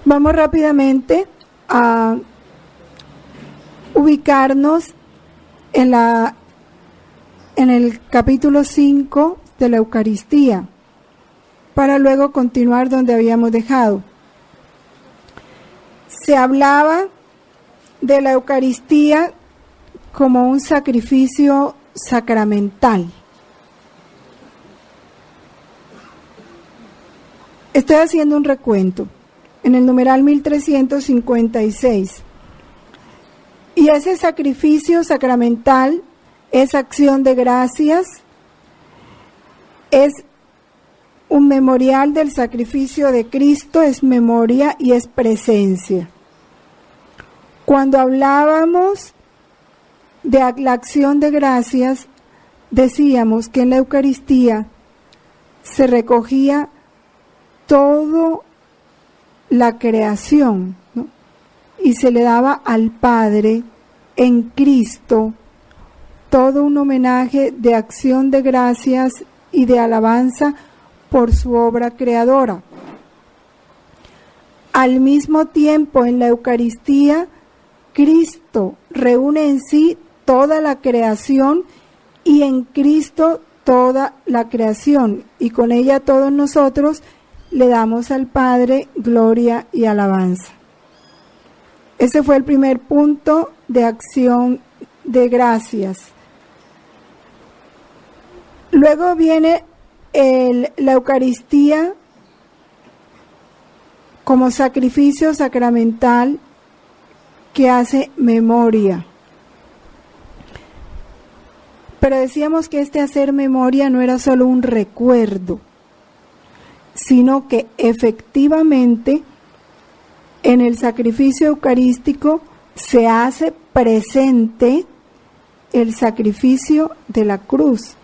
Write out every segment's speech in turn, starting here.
Vamos rápidamente a ubicarnos en el capítulo 5 de la Eucaristía, para luego continuar donde habíamos dejado. Se hablaba de la Eucaristía como un sacrificio sacramental. Estoy haciendo un recuento en el numeral 1356. Y ese sacrificio sacramental es acción de gracias, es un memorial del sacrificio de Cristo, es memoria y es presencia. Cuando hablábamos de la acción de gracias, decíamos que en la Eucaristía se recogía todo la creación, ¿no? Y se le daba al Padre en Cristo todo un homenaje de acción de gracias y de alabanza por su obra creadora. Al mismo tiempo, en la Eucaristía, Cristo reúne en sí toda la creación y en Cristo toda la creación, y con ella todos nosotros le damos al Padre gloria y alabanza. Ese fue el primer punto de acción de gracias. Luego viene la Eucaristía como sacrificio sacramental que hace memoria. Pero decíamos que este hacer memoria no era solo un recuerdo, sino que efectivamente en el sacrificio eucarístico se hace presente el sacrificio de la cruz,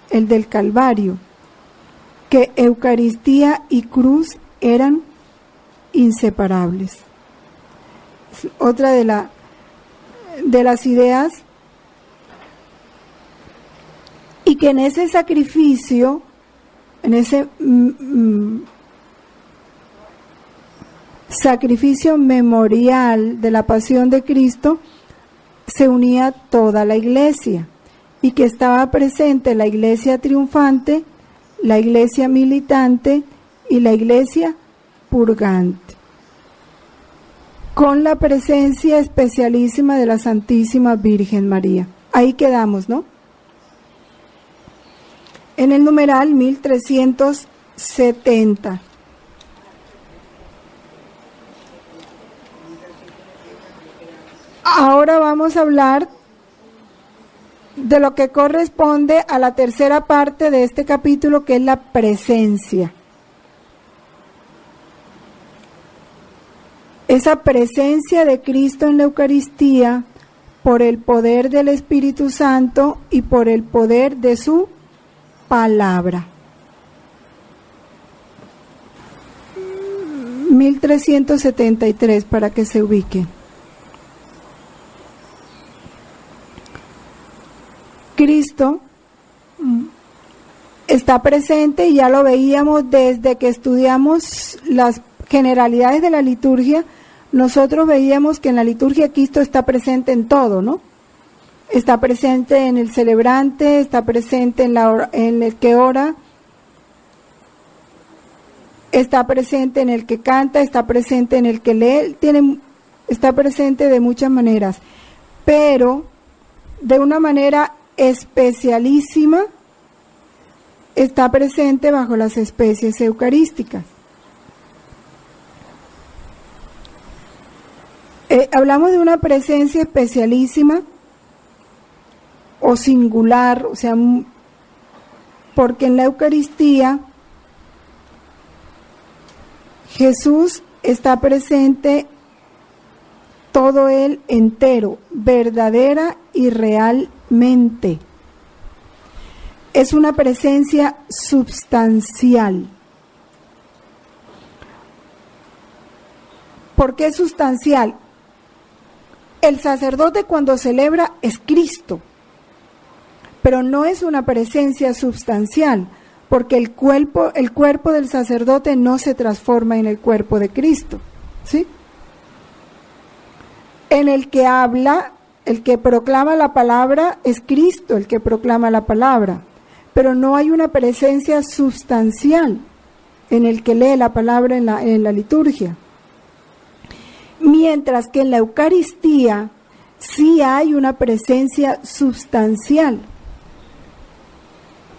el del Calvario, que Eucaristía y cruz eran inseparables. Es otra de las ideas, y que en ese sacrificio, en ese sacrificio memorial de la pasión de Cristo, se unía toda la Iglesia, y que estaba presente la Iglesia triunfante, la Iglesia militante y la Iglesia purgante, con la presencia especialísima de la Santísima Virgen María. Ahí quedamos, ¿no? En el numeral 1370. Ahora vamos a hablar de lo que corresponde a la tercera parte de este capítulo, que es la presencia. Esa presencia de Cristo en la Eucaristía por el poder del Espíritu Santo y por el poder de su palabra. 1373, para que se ubique. Cristo está presente, y ya lo veíamos desde que estudiamos las generalidades de la liturgia. Nosotros veíamos que en la liturgia Cristo está presente en todo, ¿no? Está presente en el celebrante, está presente en el que ora, está presente en el que canta, está presente en el que lee, está presente de muchas maneras, pero de una manera especialísima está presente bajo las especies eucarísticas. Hablamos de una presencia especialísima o singular, o sea, porque en la Eucaristía Jesús está presente todo él entero, verdadera y realmente. Es una presencia substancial. ¿Por qué sustancial? El sacerdote cuando celebra es Cristo, pero no es una presencia substancial, porque el cuerpo del sacerdote no se transforma en el cuerpo de Cristo, ¿sí? En el que habla, el que proclama la palabra, es Cristo el que proclama la palabra, pero no hay una presencia substancial en el que lee la palabra en la liturgia. Mientras que en la Eucaristía sí hay una presencia substancial,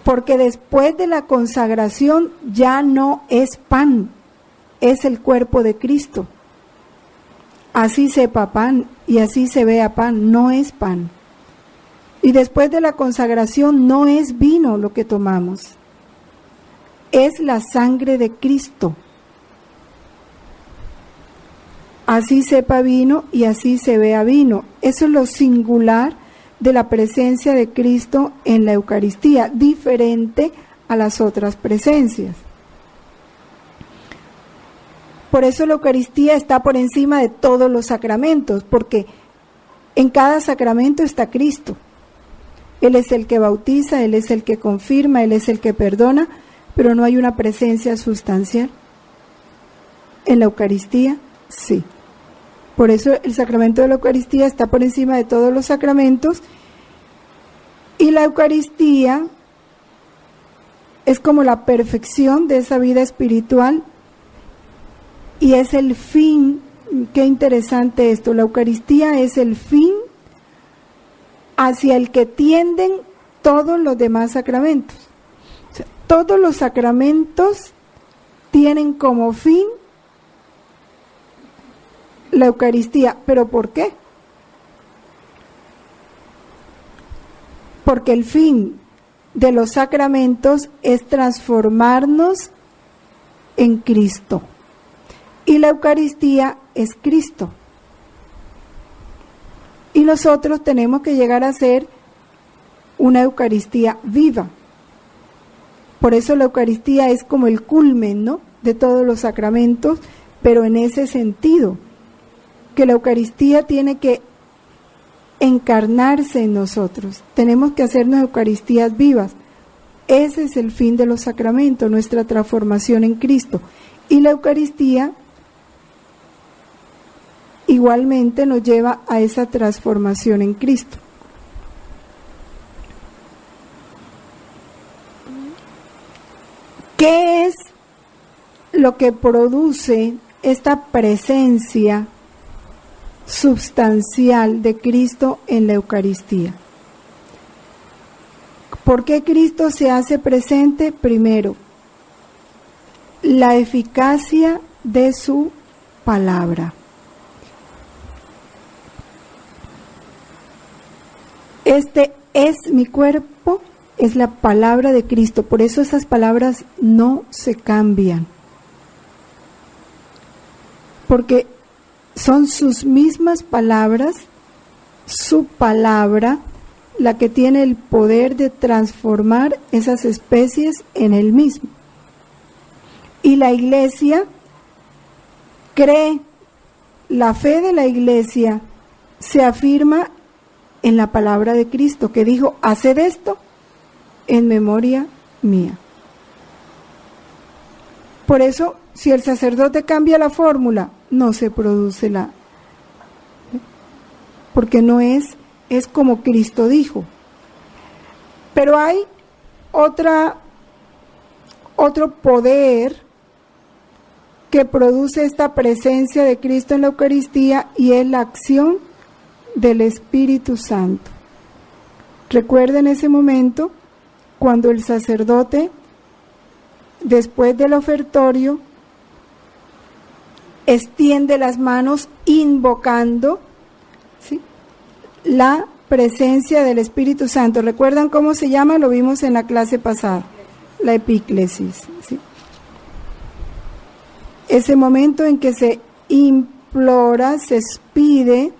porque después de la consagración ya no es pan, es el cuerpo de Cristo. Así sepa pan y así se vea pan, no es pan. Y después de la consagración no es vino lo que tomamos, es la sangre de Cristo. Así sepa vino y así se vea vino. Eso es lo singular de la presencia de Cristo en la Eucaristía, diferente a las otras presencias. Por eso la Eucaristía está por encima de todos los sacramentos, porque en cada sacramento está Cristo. Él es el que bautiza, Él es el que confirma, Él es el que perdona, pero no hay una presencia sustancial. En la Eucaristía, sí. Por eso el sacramento de la Eucaristía está por encima de todos los sacramentos, y la Eucaristía es como la perfección de esa vida espiritual y es el fin. Qué interesante esto, la Eucaristía es el fin hacia el que tienden todos los demás sacramentos. O sea, todos los sacramentos tienen como fin la Eucaristía. ¿Pero por qué? Porque el fin de los sacramentos es transformarnos en Cristo. Y la Eucaristía es Cristo. Y nosotros tenemos que llegar a ser una Eucaristía viva. Por eso la Eucaristía es como el culmen, ¿no?, de todos los sacramentos, pero en ese sentido, que la Eucaristía tiene que encarnarse en nosotros. Tenemos que hacernos Eucaristías vivas. Ese es el fin de los sacramentos, nuestra transformación en Cristo. Y la Eucaristía igualmente nos lleva a esa transformación en Cristo. ¿Qué es lo que produce esta presencia substancial de Cristo en la Eucaristía? ¿Por qué Cristo se hace presente? Primero, la eficacia de su palabra. Este es mi cuerpo, es la palabra de Cristo, por eso esas palabras no se cambian, porque son sus mismas palabras, su palabra, la que tiene el poder de transformar esas especies en él mismo. Y la Iglesia cree, la fe de la Iglesia se afirma en la palabra de Cristo, que dijo: haced esto en memoria mía. Por eso, si el sacerdote cambia la fórmula, no se produce porque no es como Cristo dijo. Pero hay otro poder que produce esta presencia de Cristo en la Eucaristía, y es la acción del Espíritu Santo. Recuerden ese momento cuando el sacerdote, después del ofertorio, extiende las manos invocando, ¿sí?, la presencia del Espíritu Santo. ¿Recuerdan cómo se llama? Lo vimos en la clase pasada, la epíclesis, ¿sí? Ese momento en que se implora, se pide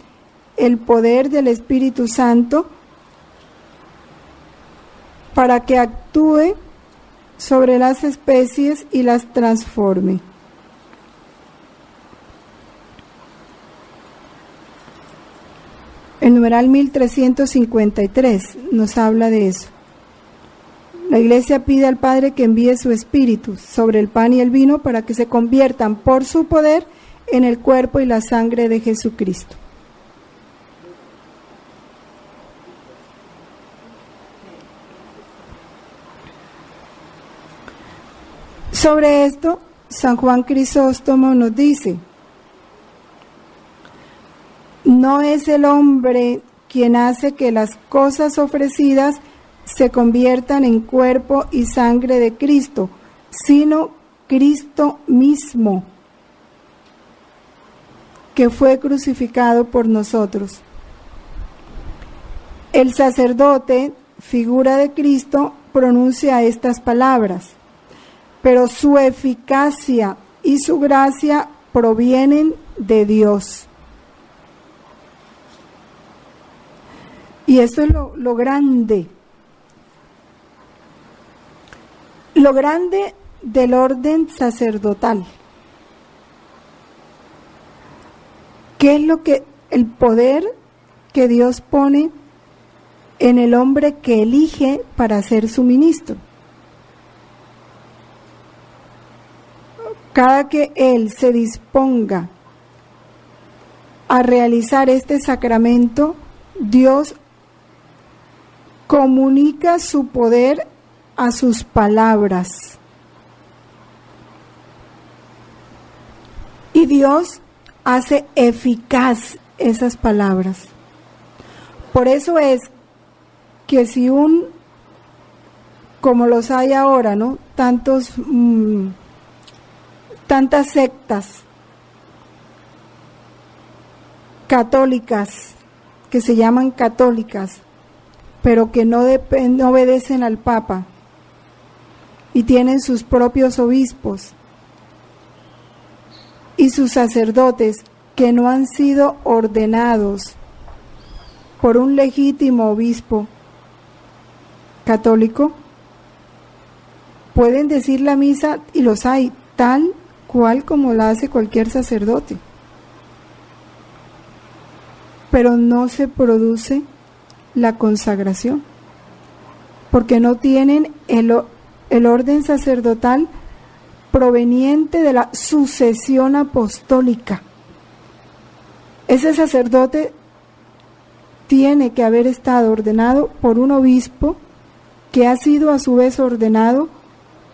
el poder del Espíritu Santo para que actúe sobre las especies y las transforme. El numeral 1353 nos habla de eso. La Iglesia pide al Padre que envíe su Espíritu sobre el pan y el vino para que se conviertan por su poder en el cuerpo y la sangre de Jesucristo. Sobre esto, San Juan Crisóstomo nos dice: no es el hombre quien hace que las cosas ofrecidas se conviertan en cuerpo y sangre de Cristo, sino Cristo mismo, que fue crucificado por nosotros. El sacerdote, figura de Cristo, pronuncia estas palabras, pero su eficacia y su gracia provienen de Dios. Y esto es lo grande. Lo grande del orden sacerdotal. ¿Qué es lo que el poder que Dios pone en el hombre que elige para ser su ministro? Cada que él se disponga a realizar este sacramento, Dios comunica su poder a sus palabras. Y Dios hace eficaz esas palabras. Por eso es que si como los hay ahora, ¿no? Tantas sectas católicas que se llaman católicas, pero que no obedecen al Papa y tienen sus propios obispos y sus sacerdotes que no han sido ordenados por un legítimo obispo católico, pueden decir la misa, y los hay, tal cual como la hace cualquier sacerdote, pero no se produce la consagración, porque no tienen el orden sacerdotal proveniente de la sucesión apostólica. Ese sacerdote tiene que haber estado ordenado por un obispo que ha sido a su vez ordenado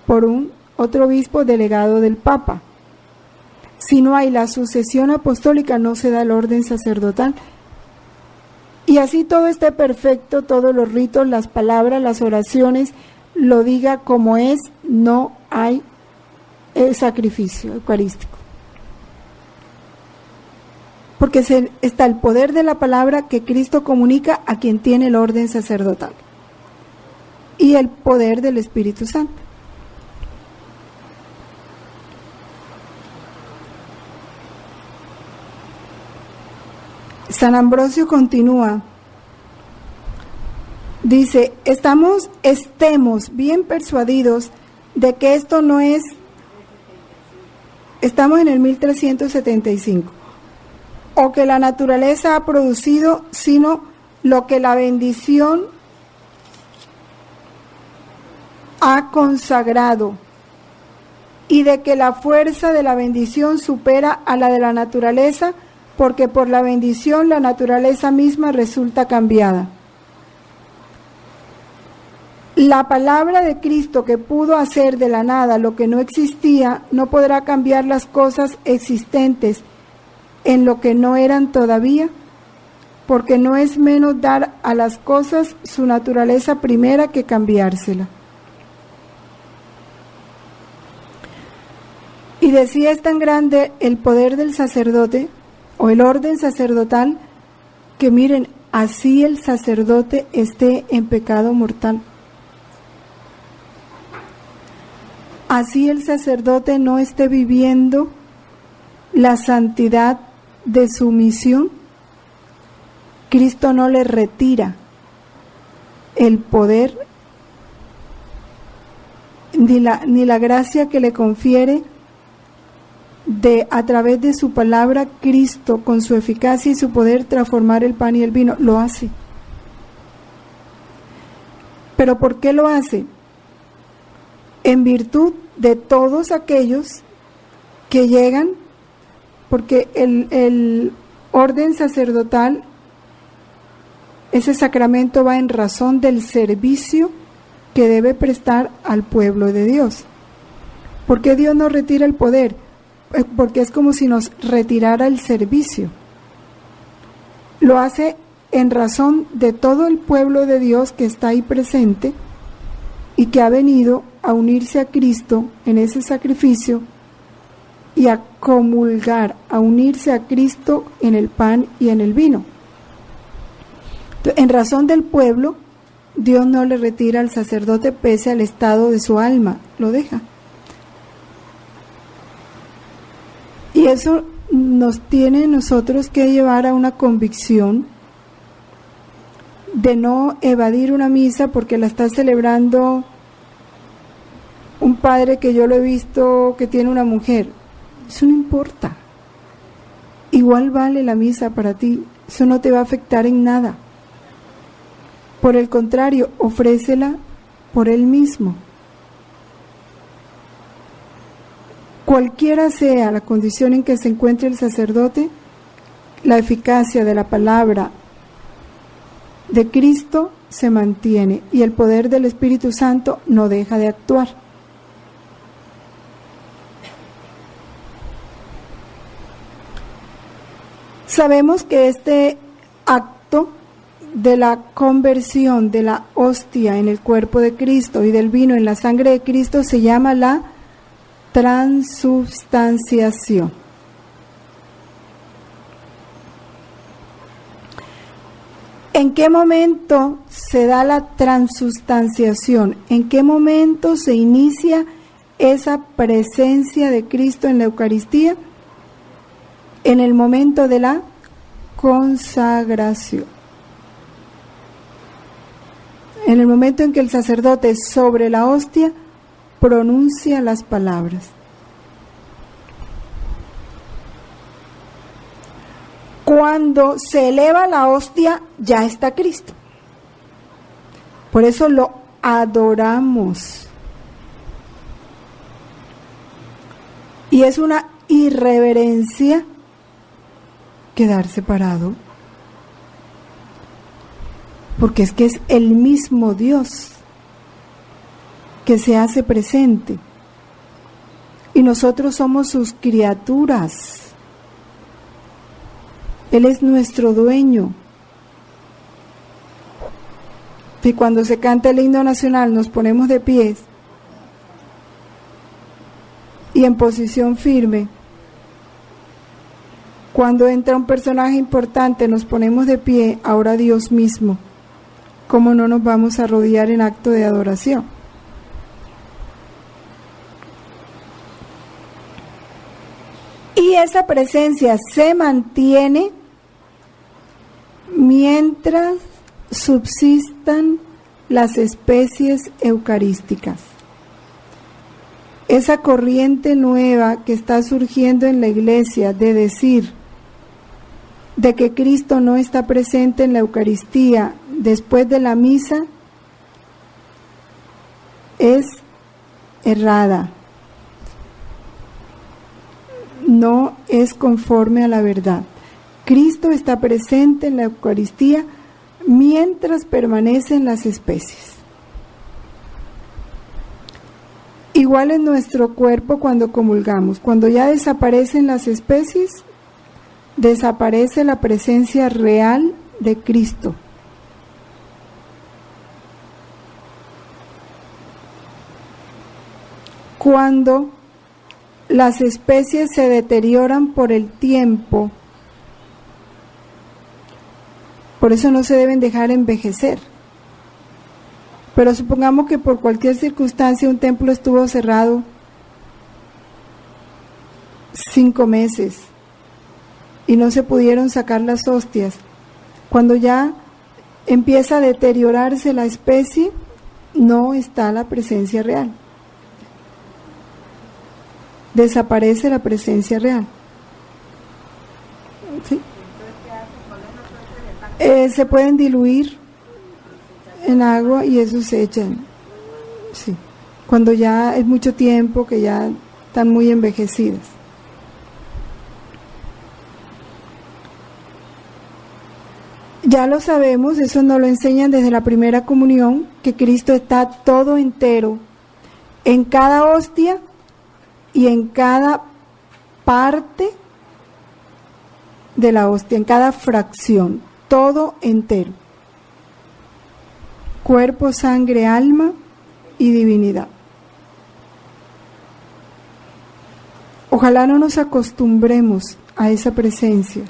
por un otro obispo delegado del Papa. Si no hay la sucesión apostólica, no se da el orden sacerdotal. Y así todo esté perfecto, todos los ritos, las palabras, las oraciones, lo diga como es, no hay el sacrificio eucarístico. Porque está el poder de la palabra que Cristo comunica a quien tiene el orden sacerdotal. Y el poder del Espíritu Santo. San Ambrosio continúa, dice: estemos bien persuadidos de que esto no es, estamos en el 1375, o que la naturaleza ha producido, sino lo que la bendición ha consagrado, y de que la fuerza de la bendición supera a la de la naturaleza, porque por la bendición la naturaleza misma resulta cambiada. La palabra de Cristo, que pudo hacer de la nada lo que no existía, no podrá cambiar las cosas existentes en lo que no eran todavía, porque no es menos dar a las cosas su naturaleza primera que cambiársela. Y decía, es tan grande el poder del sacerdote, o el orden sacerdotal, que miren, así el sacerdote esté en pecado mortal. Así el sacerdote no esté viviendo la santidad de su misión, Cristo no le retira el poder ni la gracia que le confiere de, a través de su palabra, Cristo con su eficacia y su poder transformar el pan y el vino. Lo hace. ¿Pero por qué lo hace? En virtud de todos aquellos que llegan, porque el orden sacerdotal, ese sacramento va en razón del servicio que debe prestar al pueblo de Dios. ¿Por qué Dios nos retira el poder? Porque es como si nos retirara el servicio. Lo hace en razón de todo el pueblo de Dios que está ahí presente y que ha venido a unirse a Cristo en ese sacrificio y a comulgar, a unirse a Cristo en el pan y en el vino. Entonces, en razón del pueblo, Dios no le retira al sacerdote pese al estado de su alma, lo deja. Y eso nos tiene nosotros que llevar a una convicción de no evadir una misa porque la está celebrando un padre que yo lo he visto que tiene una mujer. Eso no importa. Igual vale la misa para ti. Eso no te va a afectar en nada. Por el contrario, ofrécela por él mismo. Cualquiera sea la condición en que se encuentre el sacerdote, la eficacia de la palabra de Cristo se mantiene y el poder del Espíritu Santo no deja de actuar. Sabemos que este acto de la conversión de la hostia en el cuerpo de Cristo y del vino en la sangre de Cristo se llama la transubstanciación. ¿En qué momento se da la transubstanciación? ¿En qué momento se inicia esa presencia de Cristo en la Eucaristía? En el momento de la consagración. En el momento en que el sacerdote sobre la hostia pronuncia las palabras. Cuando se eleva la hostia, ya está Cristo. Por eso lo adoramos. Y es una irreverencia quedar separado. Porque es que es el mismo Dios que se hace presente. Y nosotros somos sus criaturas. Él es nuestro dueño. Y cuando se canta el himno nacional nos ponemos de pies y en posición firme. Cuando entra un personaje importante nos ponemos de pie, ahora Dios mismo. ¿Cómo no nos vamos a arrodillar en acto de adoración? Y esa presencia se mantiene mientras subsistan las especies eucarísticas. Esa corriente nueva que está surgiendo en la iglesia de decir de que Cristo no está presente en la Eucaristía después de la misa es errada. No es conforme a la verdad. Cristo está presente en la Eucaristía mientras permanecen las especies. Igual en nuestro cuerpo cuando comulgamos. Cuando ya desaparecen las especies, desaparece la presencia real de Cristo. Cuando las especies se deterioran por el tiempo, por eso no se deben dejar envejecer. Pero supongamos que por cualquier circunstancia un templo estuvo cerrado 5 meses y no se pudieron sacar las hostias. Cuando ya empieza a deteriorarse la especie, no está la presencia real. Desaparece la presencia real. ¿Sí? Se pueden diluir en agua y eso se echan. Sí. Cuando ya es mucho tiempo que ya están muy envejecidas. Ya lo sabemos, eso nos lo enseñan desde la primera comunión, que Cristo está todo entero, en cada hostia y en cada parte de la hostia, en cada fracción, todo entero. Cuerpo, sangre, alma y divinidad. Ojalá no nos acostumbremos a esa presencia.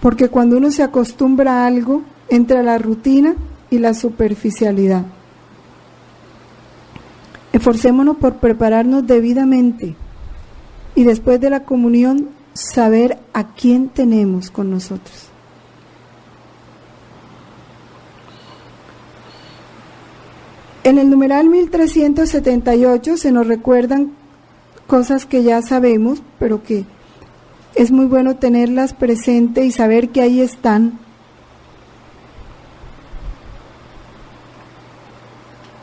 Porque cuando uno se acostumbra a algo, entra la rutina y la superficialidad. Esforcémonos por prepararnos debidamente y después de la comunión saber a quién tenemos con nosotros. En el numeral 1378 se nos recuerdan cosas que ya sabemos, pero que es muy bueno tenerlas presentes y saber que ahí están.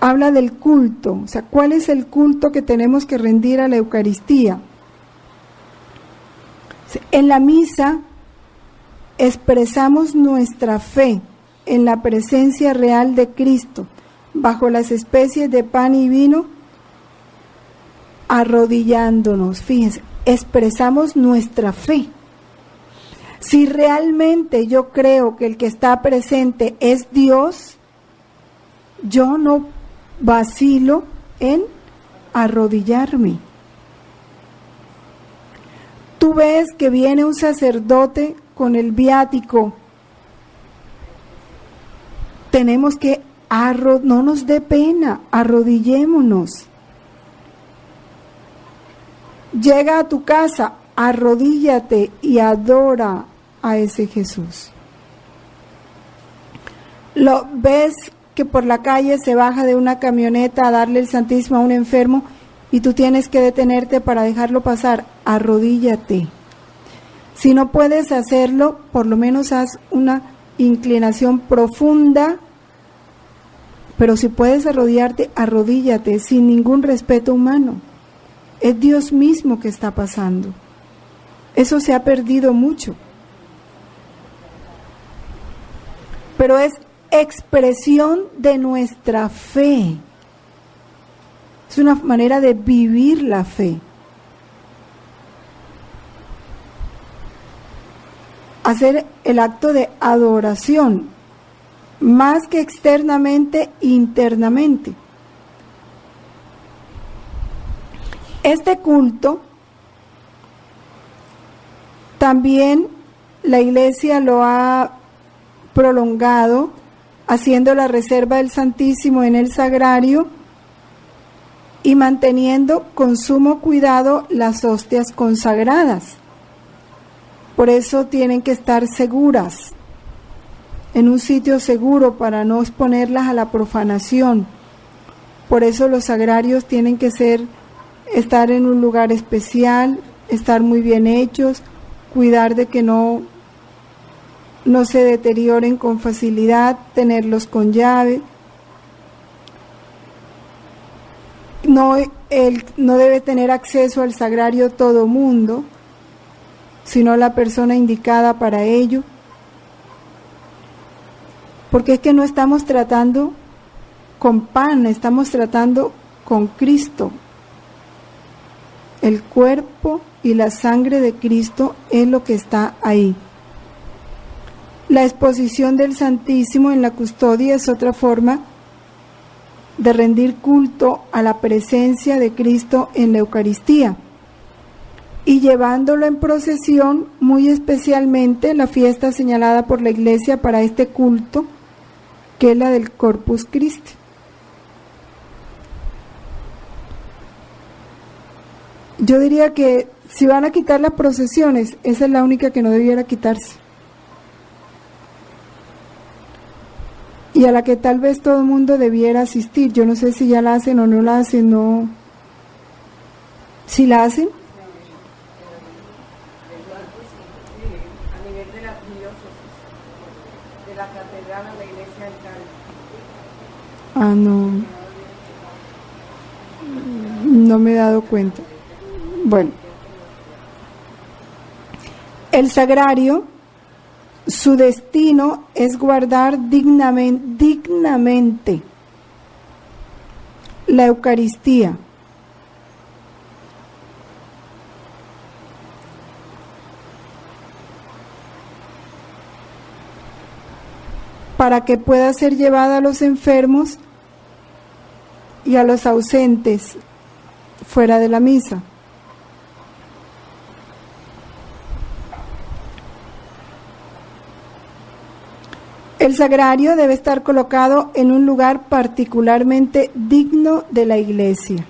Habla del culto, o sea, ¿cuál es el culto que tenemos que rendir a la Eucaristía? En la misa expresamos nuestra fe en la presencia real de Cristo, bajo las especies de pan y vino, arrodillándonos. Fíjense, expresamos nuestra fe. Si realmente yo creo que el que está presente es Dios, yo no vacilo en arrodillarme. Tú ves que viene un sacerdote con el viático. Tenemos que no nos dé pena, arrodillémonos. Llega a tu casa, arrodíllate y adora a ese Jesús. Lo ves que por la calle se baja de una camioneta a darle el Santísimo a un enfermo y tú tienes que detenerte para dejarlo pasar, arrodíllate. Si no puedes hacerlo, por lo menos haz una inclinación profunda, pero si puedes arrodillarte, arrodíllate sin ningún respeto humano. Es Dios mismo que está pasando. Eso se ha perdido mucho. Pero es expresión de nuestra fe. Es una manera de vivir la fe. Hacer el acto de adoración, más que externamente, internamente. Este culto también la Iglesia lo ha prolongado haciendo la reserva del Santísimo en el sagrario y manteniendo con sumo cuidado las hostias consagradas. Por eso tienen que estar seguras, en un sitio seguro para no exponerlas a la profanación. Por eso los sagrarios tienen que estar en un lugar especial, estar muy bien hechos, cuidar de que no se deterioren con facilidad, tenerlos con llave. No debe tener acceso al sagrario todo mundo, sino la persona indicada para ello. Porque es que no estamos tratando con pan, estamos tratando con Cristo. El cuerpo y la sangre de Cristo es lo que está ahí. La exposición del Santísimo en la custodia es otra forma de rendir culto a la presencia de Cristo en la Eucaristía. Y llevándolo en procesión, muy especialmente la fiesta señalada por la Iglesia para este culto, que es la del Corpus Christi. Yo diría que si van a quitar las procesiones, esa es la única que no debiera quitarse. y a la que tal vez todo el mundo debiera asistir. Yo no sé si ya la hacen o no la hacen, no. ¿Sí la hacen? A nivel de la diócesis, de la catedral a la iglesia del Carmen. Ah, no. No me he dado cuenta. Bueno. El sagrario, su destino es guardar dignamente la Eucaristía. Para que pueda ser llevada a los enfermos y a los ausentes fuera de la misa. El sagrario debe estar colocado en un lugar particularmente digno de la iglesia.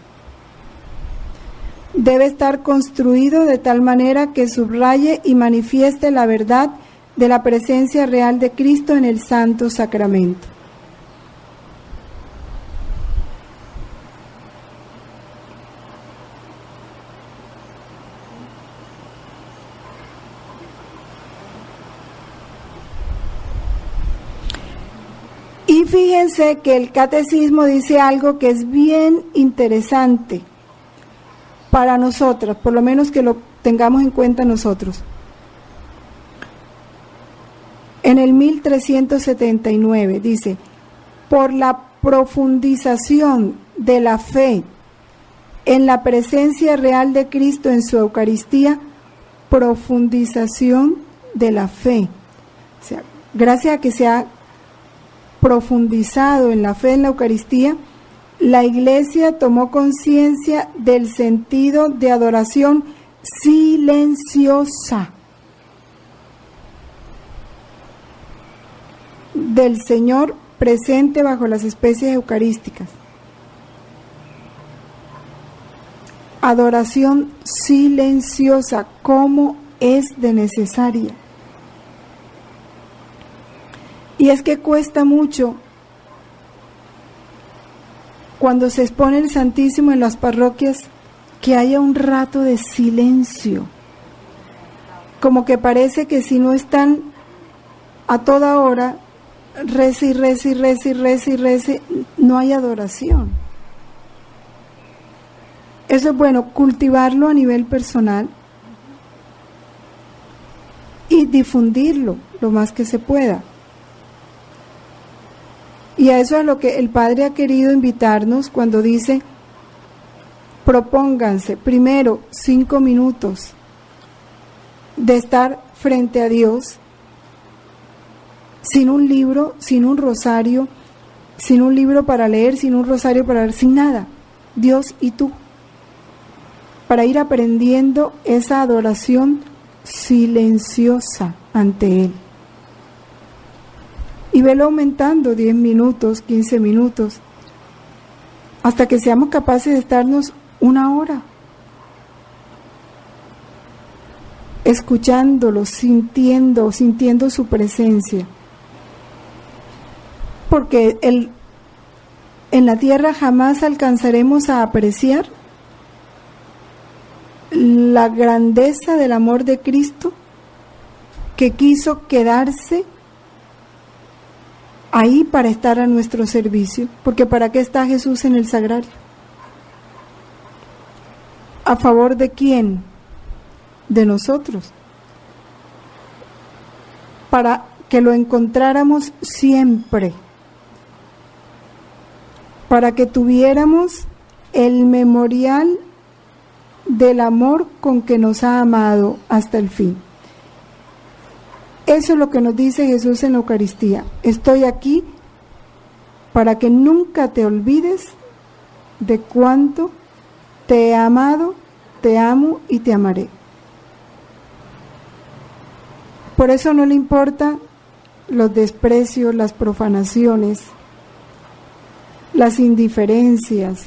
Debe estar construido de tal manera que subraye y manifieste la verdad de la presencia real de Cristo en el Santo Sacramento. Y fíjense que el catecismo dice algo que es bien interesante para nosotros, por lo menos que lo tengamos en cuenta nosotros. En el 1379 dice: por la profundización de la fe en la presencia real de Cristo en su Eucaristía, profundización de la fe. O sea, gracias a que se ha profundizado en la fe en la Eucaristía, la Iglesia tomó conciencia del sentido de adoración silenciosa del Señor presente bajo las especies eucarísticas. Adoración silenciosa, ¿cómo es de necesaria? Y es que cuesta mucho cuando se expone el Santísimo en las parroquias que haya un rato de silencio. Como que parece que si no están a toda hora, rece y rece y rece y rece y rece, no hay adoración. Eso es bueno, cultivarlo a nivel personal y difundirlo lo más que se pueda. Y a eso es lo que el Padre ha querido invitarnos cuando dice: propónganse primero 5 minutos de estar frente a Dios, sin un libro, sin un rosario, sin un libro para leer, sin un rosario para leer, sin nada, Dios y tú, para ir aprendiendo esa adoración silenciosa ante Él. Y velo aumentando 10 minutos, 15 minutos, hasta que seamos capaces de estarnos 1 hora, escuchándolo, sintiendo su presencia. Porque en la tierra jamás alcanzaremos a apreciar la grandeza del amor de Cristo, que quiso quedarse ahí para estar a nuestro servicio. Porque ¿para qué está Jesús en el sagrario? ¿A favor de quién? De nosotros. Para que lo encontráramos siempre. Para que tuviéramos el memorial del amor con que nos ha amado hasta el fin. Eso es lo que nos dice Jesús en la Eucaristía. Estoy aquí para que nunca te olvides de cuánto te he amado, te amo y te amaré. Por eso no le importa los desprecios, las profanaciones, las indiferencias,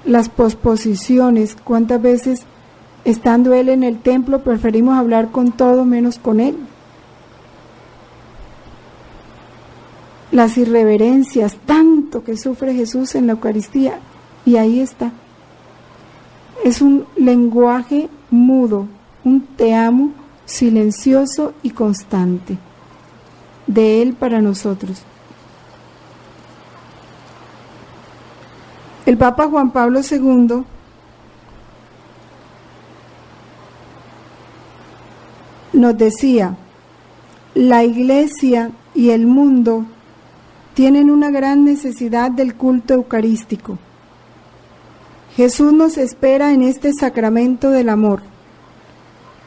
las posposiciones. ¿Cuántas veces, estando Él en el templo, preferimos hablar con todo menos con Él? las irreverencias, tanto que sufre Jesús en la Eucaristía, y ahí está. Es un lenguaje mudo, un te amo silencioso y constante de Él para nosotros. El Papa Juan Pablo II nos decía: la Iglesia y el mundo tienen una gran necesidad del culto eucarístico. Jesús nos espera en este sacramento del amor.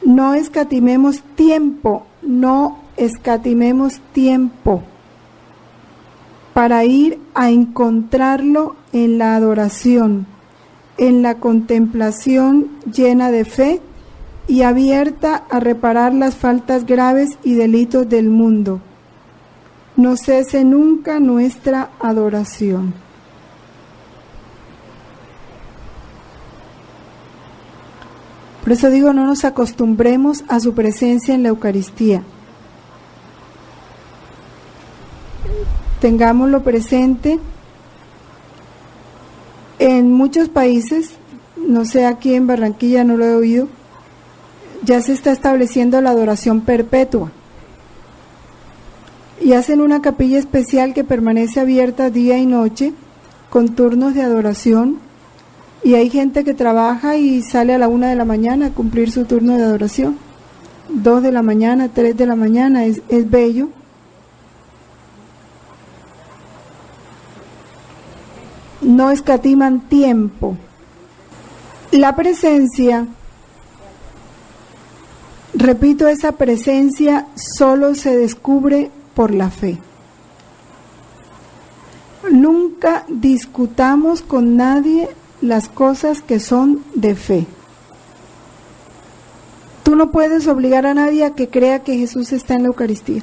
No escatimemos tiempo para ir a encontrarlo en la adoración, en la contemplación llena de fe y abierta a reparar las faltas graves y delitos del mundo. No cese nunca nuestra adoración. Por eso digo, no nos acostumbremos a su presencia en la Eucaristía. Tengámoslo presente. En muchos países, no sé, aquí en Barranquilla no lo he oído, ya se está estableciendo la adoración perpetua. Y hacen una capilla especial que permanece abierta día y noche, con turnos de adoración. Y hay gente que trabaja y sale a la 1 de la mañana a cumplir su turno de adoración. 2 de la mañana, 3 de la mañana, es bello. No escatiman tiempo. La presencia, repito, esa presencia solo se descubre por la fe. Nunca discutamos con nadie las cosas que son de fe. Tú no puedes obligar a nadie a que crea que Jesús está en la Eucaristía.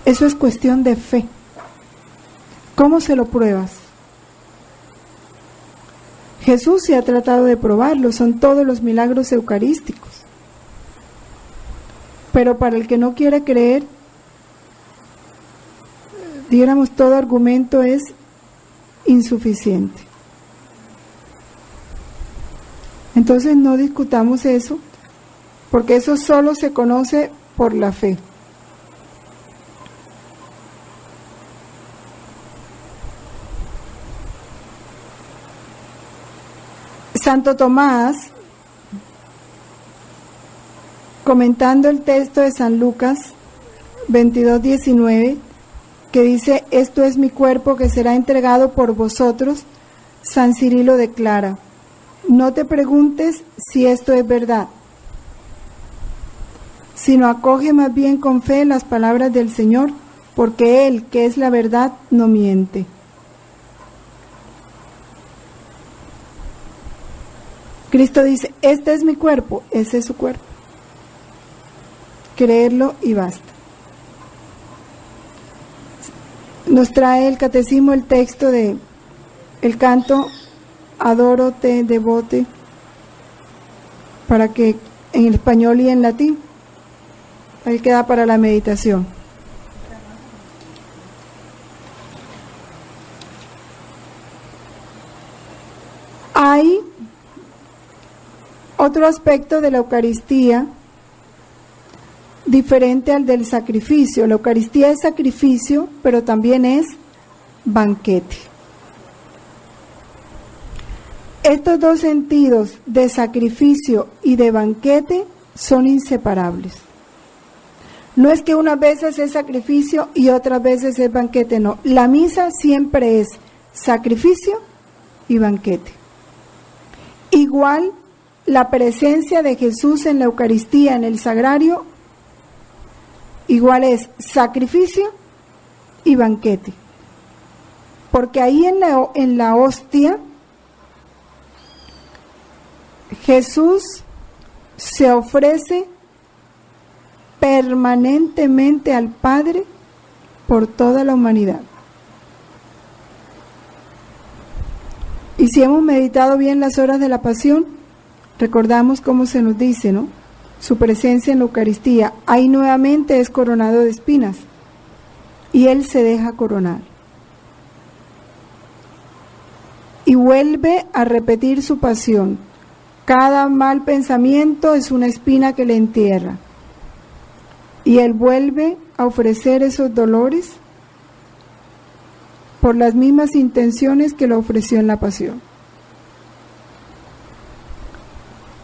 Eso es cuestión de fe. ¿Cómo se lo pruebas? Jesús se ha tratado de probarlo, son todos los milagros eucarísticos. Pero para el que no quiere creer, dijéramos, todo argumento es insuficiente. Entonces no discutamos eso, porque eso solo se conoce por la fe. Santo Tomás, comentando el texto de San Lucas 22:19, que dice: esto es mi cuerpo que será entregado por vosotros, San Cirilo declara: no te preguntes si esto es verdad, sino acoge más bien con fe las palabras del Señor, porque Él, que es la verdad, no miente. Cristo dice: este es mi cuerpo, ese es su cuerpo. Creerlo y basta. Nos trae el catecismo el texto de el canto Adoro te devote, para que en español y en latín, ahí queda para la meditación. Hay otro aspecto de la Eucaristía diferente al del sacrificio. La Eucaristía es sacrificio, pero también es banquete. Estos dos sentidos de sacrificio y de banquete son inseparables. No es que unas veces es sacrificio y otras veces es banquete, no. La misa siempre es sacrificio y banquete. Igual la presencia de Jesús en la Eucaristía, en el sagrario, igual es sacrificio y banquete. Porque ahí en la hostia, Jesús se ofrece permanentemente al Padre por toda la humanidad. Y si hemos meditado bien las horas de la pasión, recordamos cómo se nos dice, ¿no? Su presencia en la Eucaristía. Ahí nuevamente es coronado de espinas. y Él se deja coronar. Y vuelve a repetir su pasión. Cada mal pensamiento es una espina que le entierra. Y Él vuelve a ofrecer esos dolores por las mismas intenciones que lo ofreció en la pasión.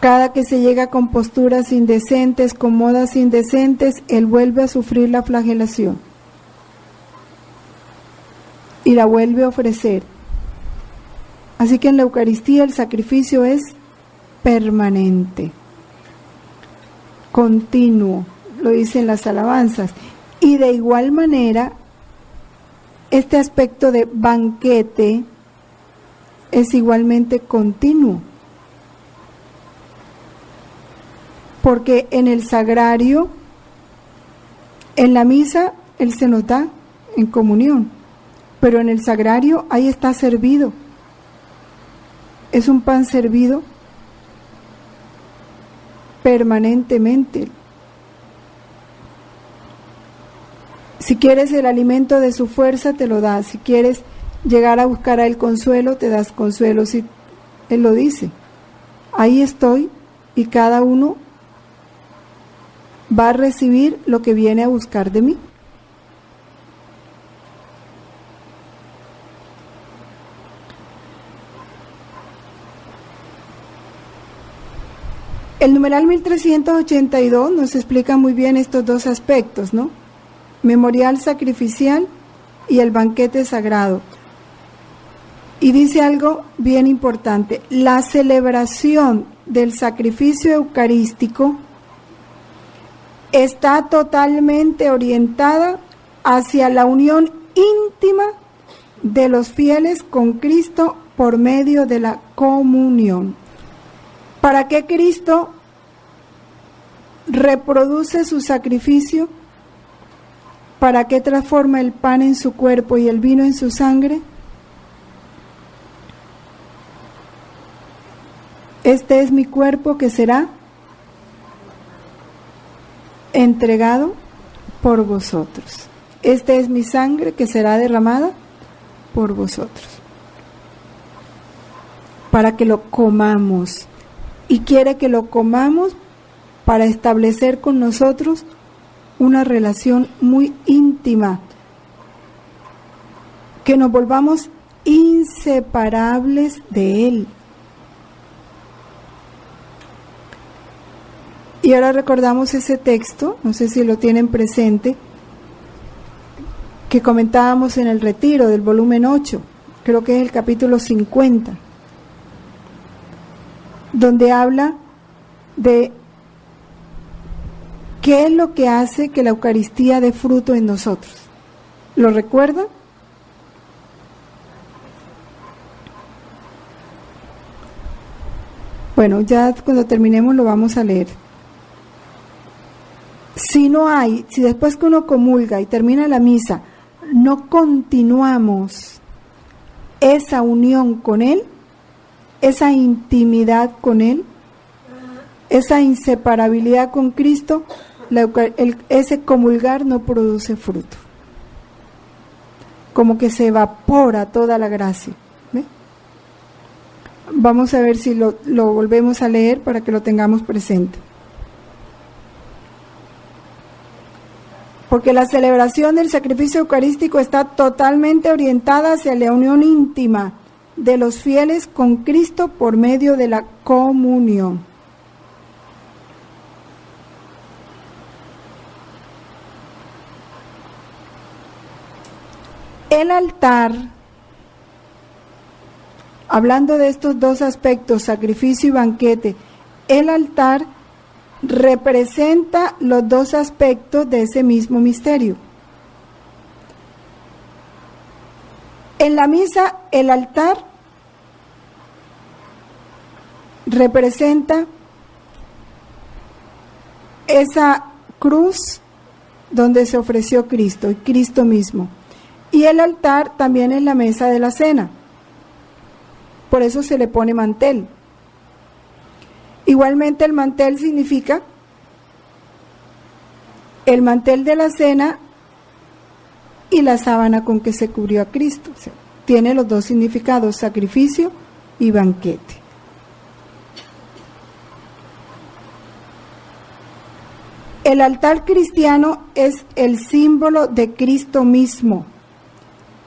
Cada que se llega con posturas indecentes, con modas indecentes, Él vuelve a sufrir la flagelación y la vuelve a ofrecer. Así que en la Eucaristía el sacrificio es permanente, continuo, lo dicen las alabanzas. Y de igual manera, este aspecto de banquete es igualmente continuo. Porque en el sagrario, en la misa, Él se nos da en comunión, pero en el sagrario ahí está servido. Es un pan servido permanentemente. Si quieres el alimento de su fuerza, te lo da. Si quieres llegar a buscar a Él consuelo, te das consuelo. Si Él lo dice, ahí estoy, y cada uno va a recibir lo que viene a buscar de mí. El numeral 1382 nos explica muy bien estos dos aspectos, ¿no? Memorial sacrificial y el banquete sagrado. Y dice algo bien importante: la celebración del sacrificio eucarístico está totalmente orientada hacia la unión íntima de los fieles con Cristo por medio de la comunión. ¿Para qué Cristo reproduce su sacrificio? ¿Para qué transforma el pan en su cuerpo y el vino en su sangre? Este es mi cuerpo que será entregado por vosotros. Esta es mi sangre que será derramada por vosotros. Para que lo comamos. Y quiere que lo comamos para establecer con nosotros una relación muy íntima, que nos volvamos inseparables de Él. Y ahora recordamos ese texto, no sé si lo tienen presente, que comentábamos en el retiro del volumen 8, creo que es el capítulo 50, donde habla de qué es lo que hace que la Eucaristía dé fruto en nosotros. ¿Lo recuerdan? Bueno, ya cuando terminemos lo vamos a leer. Si después que uno comulga y termina la misa, no continuamos esa unión con Él, esa intimidad con Él, esa inseparabilidad con Cristo, ese comulgar no produce fruto. Como que se evapora toda la gracia. ¿Ve? Vamos a ver si lo volvemos a leer para que lo tengamos presente. Porque la celebración del sacrificio eucarístico está totalmente orientada hacia la unión íntima de los fieles con Cristo por medio de la comunión. El altar, hablando de estos dos aspectos, sacrificio y banquete, el altar representa los dos aspectos de ese mismo misterio. En la misa, el altar representa esa cruz donde se ofreció Cristo, y Cristo mismo. Y el altar también es la mesa de la cena. Por eso se le pone mantel. Igualmente el mantel significa, el mantel de la cena y la sábana con que se cubrió a Cristo. O sea, tiene los dos significados, sacrificio y banquete. El altar cristiano es el símbolo de Cristo mismo,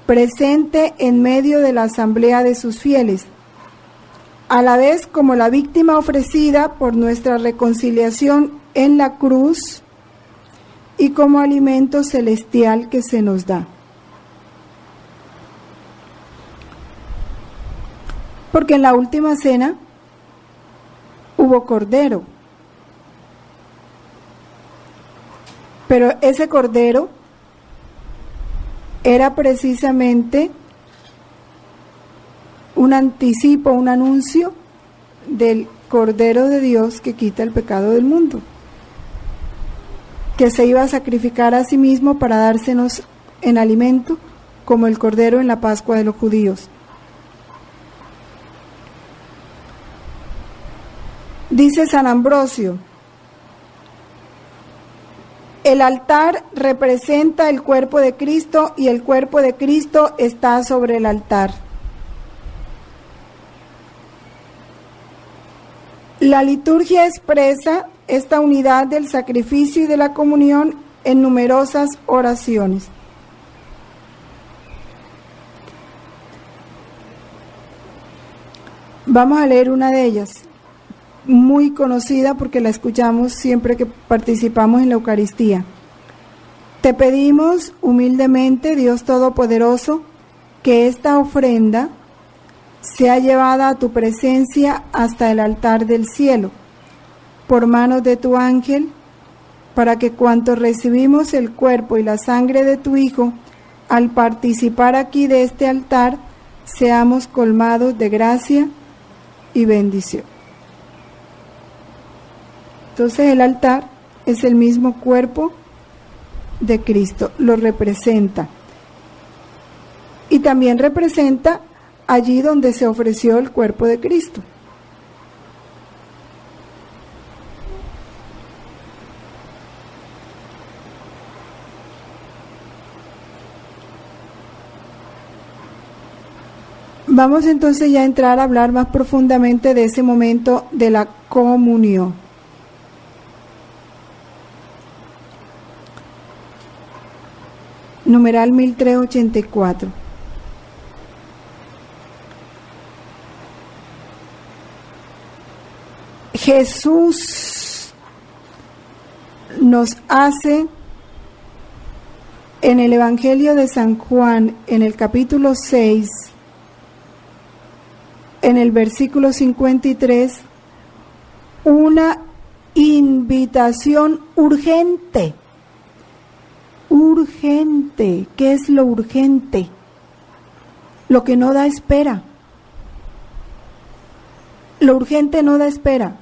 presente en medio de la asamblea de sus fieles, a la vez como la víctima ofrecida por nuestra reconciliación en la cruz y como alimento celestial que se nos da. Porque en la última cena hubo cordero, pero ese cordero era precisamente un anticipo, un anuncio del Cordero de Dios que quita el pecado del mundo, que se iba a sacrificar a sí mismo para dársenos en alimento, como el Cordero en la Pascua de los judíos. Dice San Ambrosio: el altar representa el cuerpo de Cristo y el cuerpo de Cristo está sobre el altar. La liturgia expresa esta unidad del sacrificio y de la comunión en numerosas oraciones. Vamos a leer una de ellas, muy conocida porque la escuchamos siempre que participamos en la Eucaristía. Te pedimos humildemente, Dios Todopoderoso, que esta ofrenda sea llevada a tu presencia hasta el altar del cielo, por manos de tu ángel, para que cuantos recibimos el cuerpo y la sangre de tu Hijo, al participar aquí de este altar, seamos colmados de gracia y bendición. Entonces el altar es el mismo cuerpo de Cristo, lo representa. Y también representa allí donde se ofreció el cuerpo de Cristo. Vamos entonces ya a entrar a hablar más profundamente de ese momento de la comunión. Numeral 1384. Jesús nos hace en el Evangelio de San Juan, en el capítulo 6, en el versículo 53, una invitación urgente. Urgente. ¿Qué es lo urgente? Lo que no da espera. Lo urgente no da espera.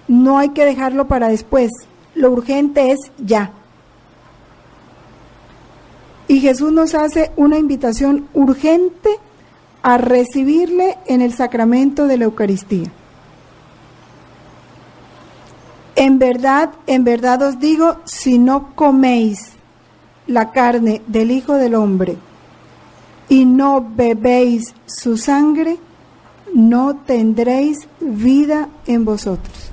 No hay que dejarlo para después. Lo urgente es ya. Y Jesús nos hace una invitación urgente a recibirle en el sacramento de la Eucaristía. En verdad os digo, si no coméis la carne del Hijo del Hombre y no bebéis su sangre, no tendréis vida en vosotros.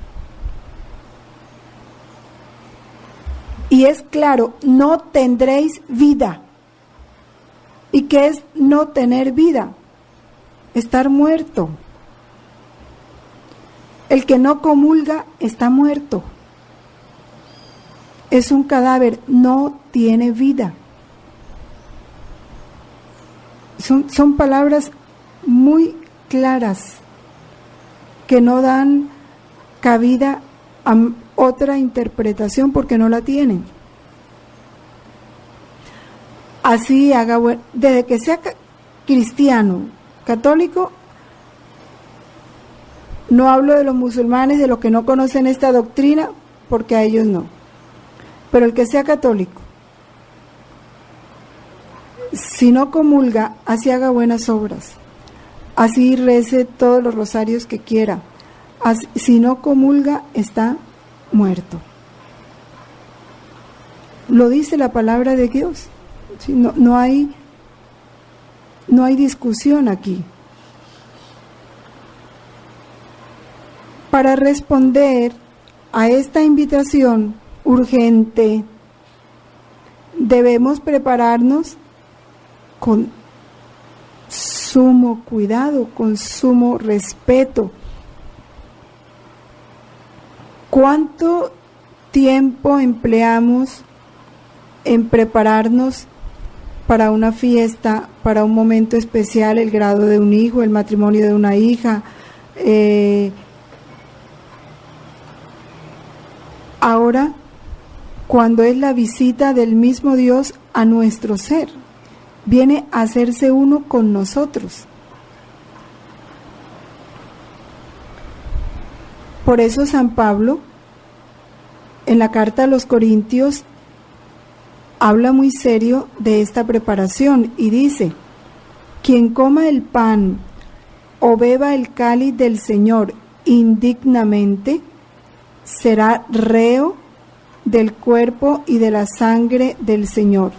Y es claro, no tendréis vida. ¿Y qué es no tener vida? Estar muerto. El que no comulga está muerto. Es un cadáver, no tiene vida. Son palabras muy claras que no dan cabida a otra interpretación porque no la tienen. Así desde que sea cristiano, católico, no hablo de los musulmanes, de los que no conocen esta doctrina, porque a ellos no. Pero el que sea católico, si no comulga, así haga buenas obras, así rece todos los rosarios que quiera, si no comulga, está muerto. Lo dice la palabra de Dios. ¿sí? No hay discusión aquí. Para responder a esta invitación urgente, debemos prepararnos con sumo cuidado, con sumo respeto. ¿Cuánto tiempo empleamos en prepararnos para una fiesta, para un momento especial, el grado de un hijo, el matrimonio de una hija? Ahora, cuando es la visita del mismo Dios a nuestro ser, viene a hacerse uno con nosotros. Por eso San Pablo, en la carta a los Corintios, habla muy serio de esta preparación y dice: quien coma el pan o beba el cáliz del Señor indignamente, será reo del cuerpo y de la sangre del Señor.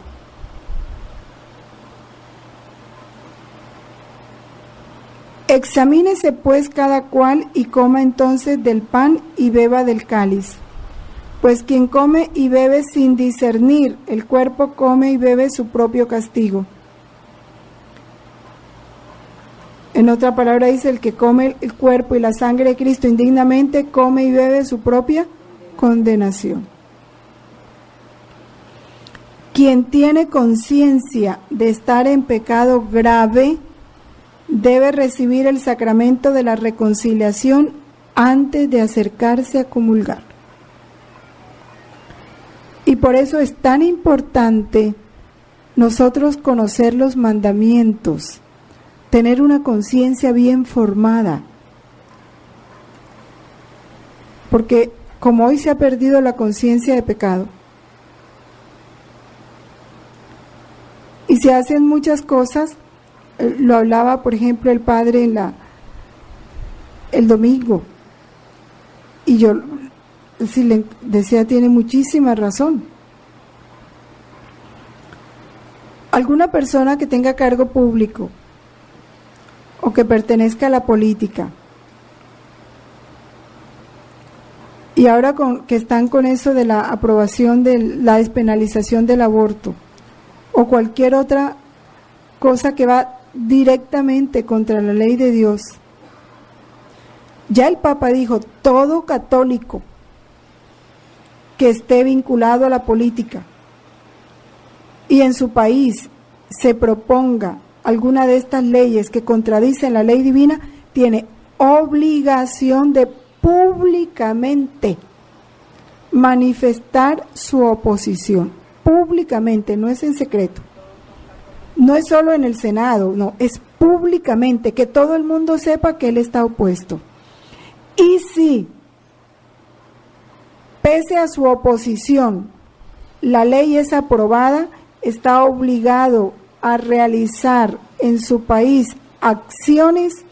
Examínese pues cada cual y coma entonces del pan y beba del cáliz. Pues quien come y bebe sin discernir el cuerpo, come y bebe su propio castigo. En otra palabra dice: el que come el cuerpo y la sangre de Cristo indignamente, come y bebe su propia condenación. Quien tiene conciencia de estar en pecado grave, debe recibir el sacramento de la reconciliación antes de acercarse a comulgar. Y por eso es tan importante nosotros conocer los mandamientos, tener una conciencia bien formada, porque como hoy se ha perdido la conciencia de pecado y se hacen muchas cosas, lo hablaba por ejemplo el padre el domingo, y yo sí le decía, tiene muchísima razón. Alguna persona que tenga cargo público o que pertenezca a la política, y ahora que están con eso de la aprobación de la despenalización del aborto o cualquier otra cosa que va directamente contra la ley de Dios, ya el Papa dijo: todo católico que esté vinculado a la política y en su país se proponga alguna de estas leyes que contradicen la ley divina, tiene obligación de públicamente manifestar su oposición, públicamente, no es en secreto, no es solo en el Senado, no, es públicamente, que todo el mundo sepa que él está opuesto. Y si, pese a su oposición, la ley es aprobada, está obligado a realizar en su país acciones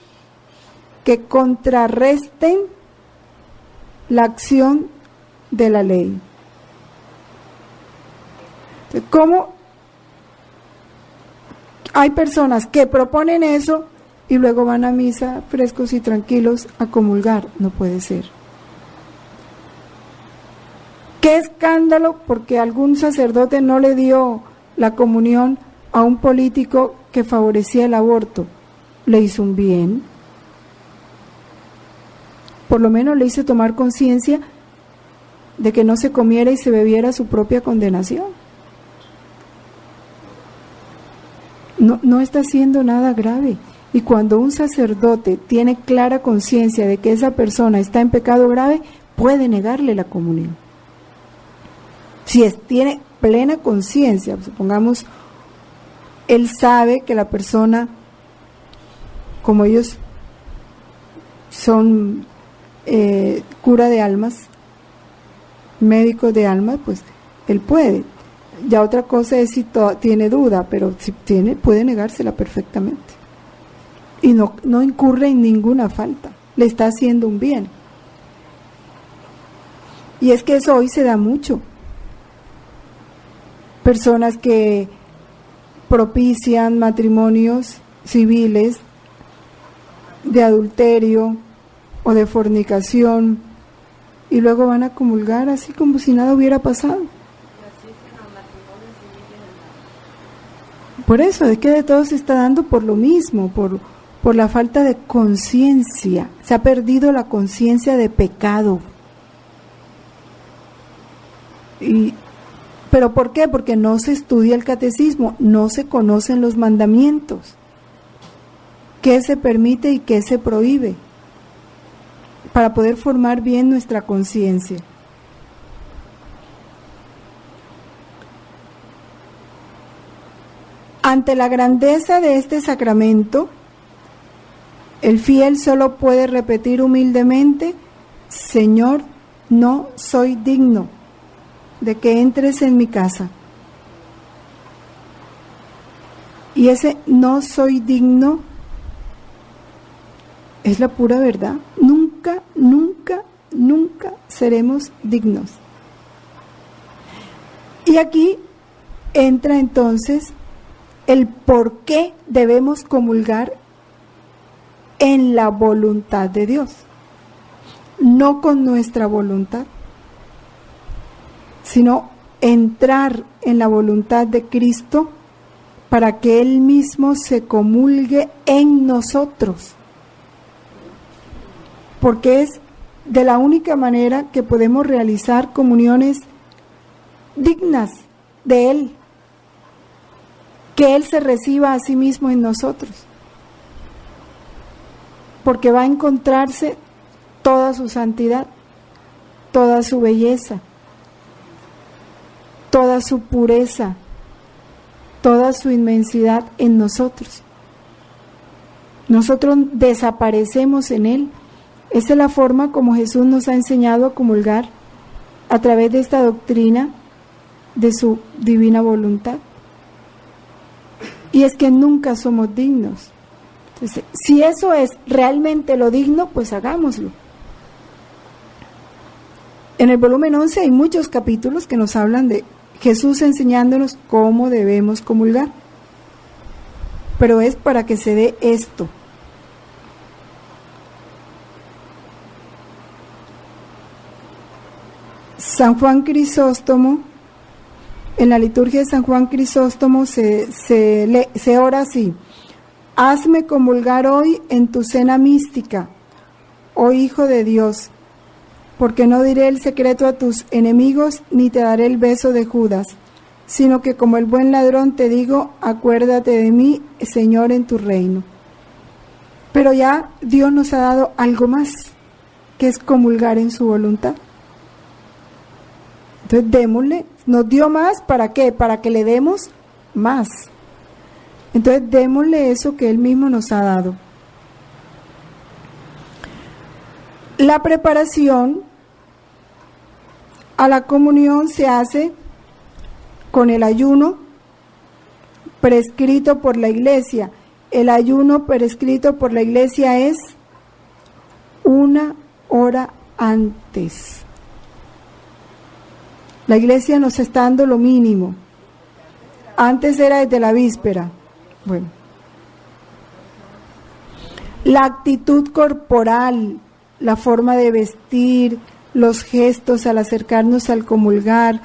que contrarresten la acción de la ley. ¿Cómo hay personas que proponen eso y luego van a misa frescos y tranquilos a comulgar? No puede ser. ¡Qué escándalo! Porque algún sacerdote no le dio la comunión a un político que favorecía el aborto. Le hizo un bien. Por lo menos le hizo tomar conciencia de que no se comiera y se bebiera su propia condenación. No está haciendo nada grave. Y cuando un sacerdote tiene clara conciencia de que esa persona está en pecado grave, puede negarle la comunión. Si tiene plena conciencia, supongamos, él sabe que la persona, como ellos son cura de almas, médicos de almas, pues él puede. Ya otra cosa es si tiene duda, pero si tiene, puede negársela perfectamente. Y no incurre en ninguna falta, le está haciendo un bien. Y es que eso hoy se da mucho. Personas que propician matrimonios civiles de adulterio o de fornicación y luego van a comulgar así como si nada hubiera pasado. Por eso es que de todo se está dando por lo mismo, por la falta de conciencia. Se ha perdido la conciencia de pecado. ¿Pero por qué? Porque no se estudia el catecismo, no se conocen los mandamientos. ¿Qué se permite y qué se prohíbe? Para poder formar bien nuestra conciencia. Ante la grandeza de este sacramento, el fiel solo puede repetir humildemente: Señor, no soy digno de que entres en mi casa. Y ese no soy digno es la pura verdad. Nunca, nunca, nunca seremos dignos. Y aquí entra entonces el por qué debemos comulgar en la voluntad de Dios, no con nuestra voluntad, sino entrar en la voluntad de Cristo para que Él mismo se comulgue en nosotros, porque es de la única manera que podemos realizar comuniones dignas de Él, que Él se reciba a sí mismo en nosotros, porque va a encontrarse toda su santidad, toda su belleza, toda su pureza, toda su inmensidad en nosotros. Nosotros desaparecemos en Él. Esa es la forma como Jesús nos ha enseñado a comulgar, a través de esta doctrina de su divina voluntad. Y es que nunca somos dignos. Entonces, si eso es realmente lo digno, pues hagámoslo. En el volumen 11 hay muchos capítulos que nos hablan de Jesús enseñándonos cómo debemos comulgar. Pero es para que se dé esto. San Juan Crisóstomo, en la liturgia de San Juan Crisóstomo se ora así: hazme comulgar hoy en tu cena mística, oh Hijo de Dios, porque no diré el secreto a tus enemigos, ni te daré el beso de Judas, sino que como el buen ladrón te digo: acuérdate de mí, Señor, en tu reino. Pero ya Dios nos ha dado algo más, que es comulgar en su voluntad. Entonces démosle, nos dio más, ¿para qué? Para que le demos más. Entonces démosle eso que Él mismo nos ha dado. La preparación a la comunión se hace con el ayuno prescrito por la Iglesia. El ayuno prescrito por la Iglesia es 1 hora antes. La Iglesia nos está dando lo mínimo. Antes era desde la víspera. Bueno. La actitud corporal, la forma de vestir, los gestos al acercarnos al comulgar,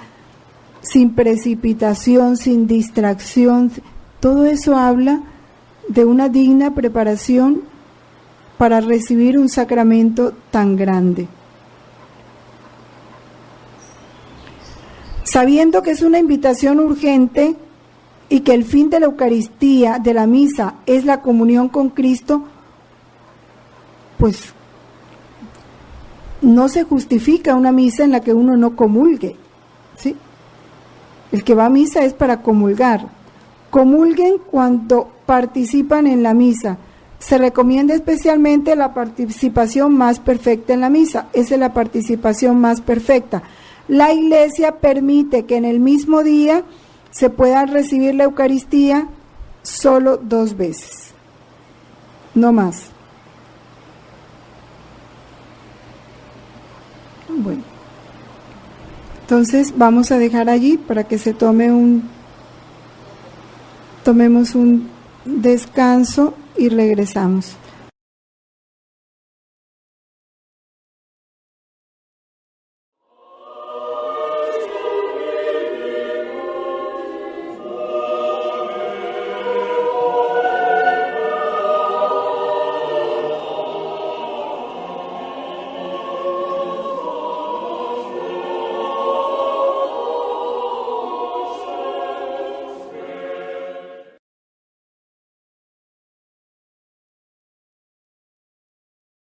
sin precipitación, sin distracción, todo eso habla de una digna preparación para recibir un sacramento tan grande. Sabiendo que es una invitación urgente y que el fin de la Eucaristía, de la misa, es la comunión con Cristo, pues no se justifica una misa en la que uno no comulgue, ¿sí? El que va a misa es para comulgar. Comulguen cuando participan en la misa. Se recomienda especialmente la participación más perfecta en la misa. Esa es la participación más perfecta. La Iglesia permite que en el mismo día se pueda recibir la Eucaristía solo 2 veces, no más. Bueno, entonces vamos a dejar allí para que se tome Tomemos un descanso y regresamos.